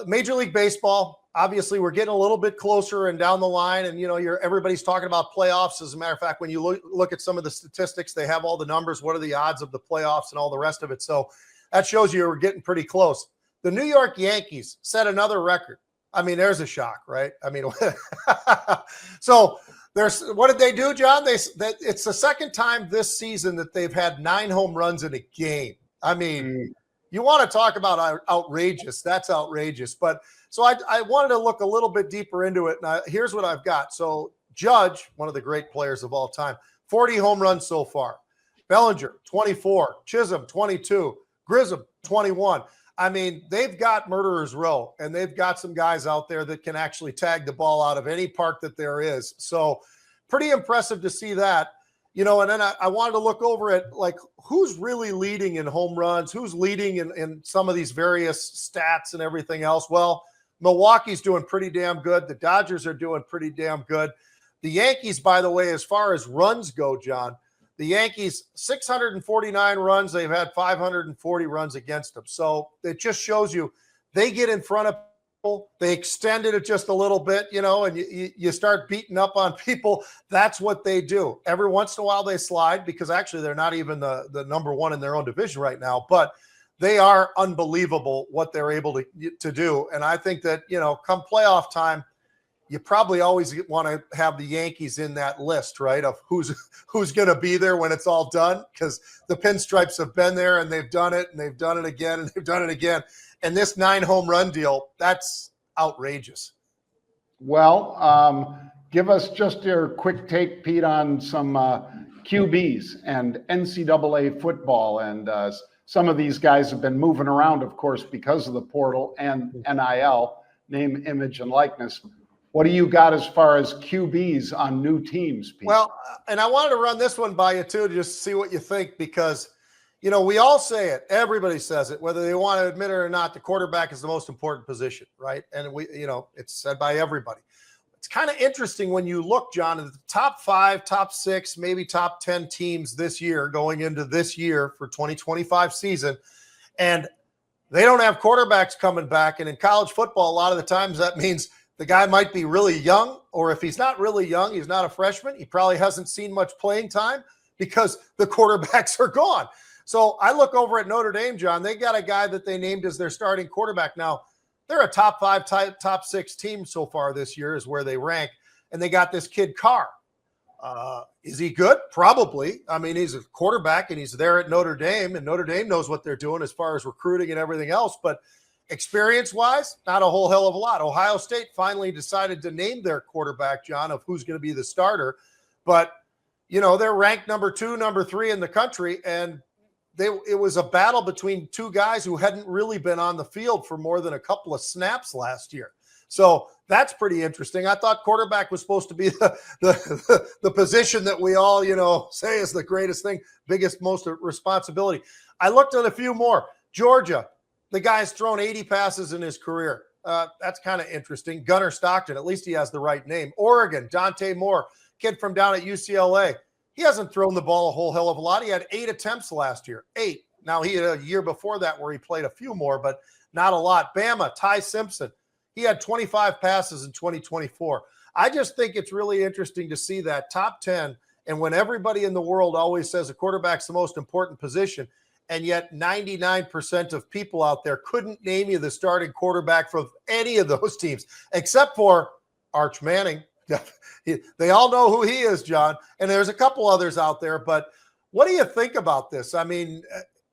Major League Baseball, obviously we're getting a little bit closer and down the line, and everybody's talking about playoffs. As a matter of fact, when you look at some of the statistics, they have all the numbers. What are the odds of the playoffs and all the rest of it? So that shows you we're getting pretty close. The New York Yankees set another record. I mean, there's a shock, right? I mean, so what did they do, John? It's the second time this season that they've had 9 home runs in a game. I mean, you want to talk about outrageous. That's outrageous. But so I wanted to look a little bit deeper into it. Now, here's what I've got. So Judge, one of the great players of all time, 40 home runs so far. Bellinger, 24. Chisholm, 22. Grissom, 21. I mean, they've got murderers row, and they've got some guys out there that can actually tag the ball out of any park that there is. So pretty impressive to see that. And then I wanted to look over at, like, who's really leading in home runs, who's leading in some of these various stats and everything else. Well, Milwaukee's doing pretty damn good. The Dodgers are doing pretty damn good. The Yankees, by the way, as far as runs go, John, the Yankees, 649 runs. They've had 540 runs against them. So it just shows you they get in front of people. They extended it just a little bit, and you start beating up on people. That's what they do. Every once in a while they slide, because actually they're not even the number one in their own division right now. But they are unbelievable what they're able to do. And I think that, come playoff time, you probably always want to have the Yankees in that list, right, of who's going to be there when it's all done, because the Pinstripes have been there, and they've done it, and they've done it again, and they've done it again. And this 9 home run deal, that's outrageous. Well, give us just your quick take, Pete, on some QBs and NCAA football. And some of these guys have been moving around, of course, because of the portal and NIL, name, image, and likeness. What do you got as far as QBs on new teams, Pete? Well, and I wanted to run this one by you too, to just see what you think, because, we all say it. Everybody says it, whether they want to admit it or not. The quarterback is the most important position, right? And it's said by everybody. It's kind of interesting when you look, John, at the top 5, top 6, maybe top 10 teams this year, going into this year for 2025 season, and they don't have quarterbacks coming back. And in college football, a lot of the times that means the guy might be really young, or if he's not really young, he's not a freshman. He probably hasn't seen much playing time because the quarterbacks are gone. So I look over at Notre Dame, John. They got a guy that they named as their starting quarterback. Now, they're a top 5, top 6 team so far this year is where they rank, and they got this kid Carr. Is he good? Probably. I mean, he's a quarterback, and he's there at Notre Dame, and Notre Dame knows what they're doing as far as recruiting and everything else. But experience-wise, not a whole hell of a lot. Ohio State finally decided to name their quarterback, John, of who's going to be the starter. But, they're ranked number 2, number 3 in the country, and it was a battle between 2 guys who hadn't really been on the field for more than a couple of snaps last year. So that's pretty interesting. I thought quarterback was supposed to be the position that we all, say is the greatest thing, biggest, most responsibility. I looked at a few more. Georgia, the guy's thrown 80 passes in his career. That's kind of interesting. Gunnar Stockton, at least he has the right name. Oregon, Dante Moore, kid from down at UCLA. He hasn't thrown the ball a whole hell of a lot. He had 8 attempts last year, 8. Now, he had a year before that where he played a few more, but not a lot. Bama, Ty Simpson, he had 25 passes in 2024. I just think it's really interesting to see that top 10, and when everybody in the world always says a quarterback's the most important position, and yet 99% of people out there couldn't name you the starting quarterback from any of those teams, except for Arch Manning. They all know who he is, John, and there's a couple others out there. But what do you think about this? I mean,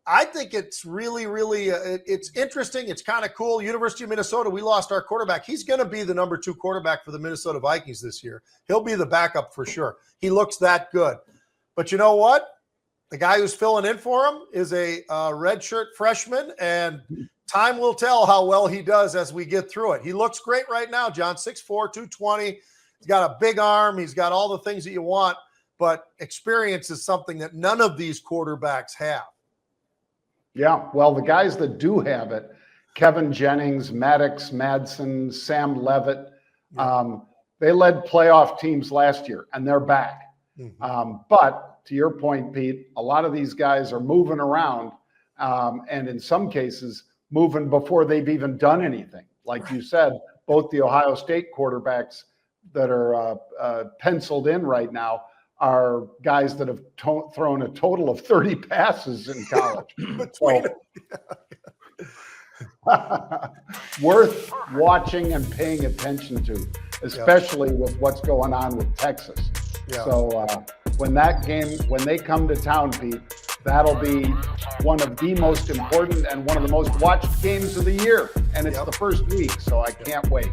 I think it's really, really it's interesting. It's kind of cool. University of Minnesota, we lost our quarterback. He's going to be the number 2 quarterback for the Minnesota Vikings this year. He'll be the backup for sure. He looks that good. But you know what? The guy who's filling in for him is a redshirt freshman, and time will tell how well he does as we get through it. He looks great right now, John, 6'4", 220. He's got a big arm. He's got all the things that you want, but experience is something that none of these quarterbacks have. Yeah, well, the guys that do have it, Kevin Jennings, Maddox, Madsen, Sam Levitt, they led playoff teams last year, and they're back. But to your point, Pete, a lot of these guys are moving around, and in some cases, moving before they've even done anything. like you said, both the Ohio State quarterbacks that are penciled in right now are guys that have thrown a total of 30 passes in college. Worth watching and paying attention to, especially with what's going on with Texas. So when they come to town, Pete, that'll be one of the most important and one of the most watched games of the year. And it's the first week, so I can't wait.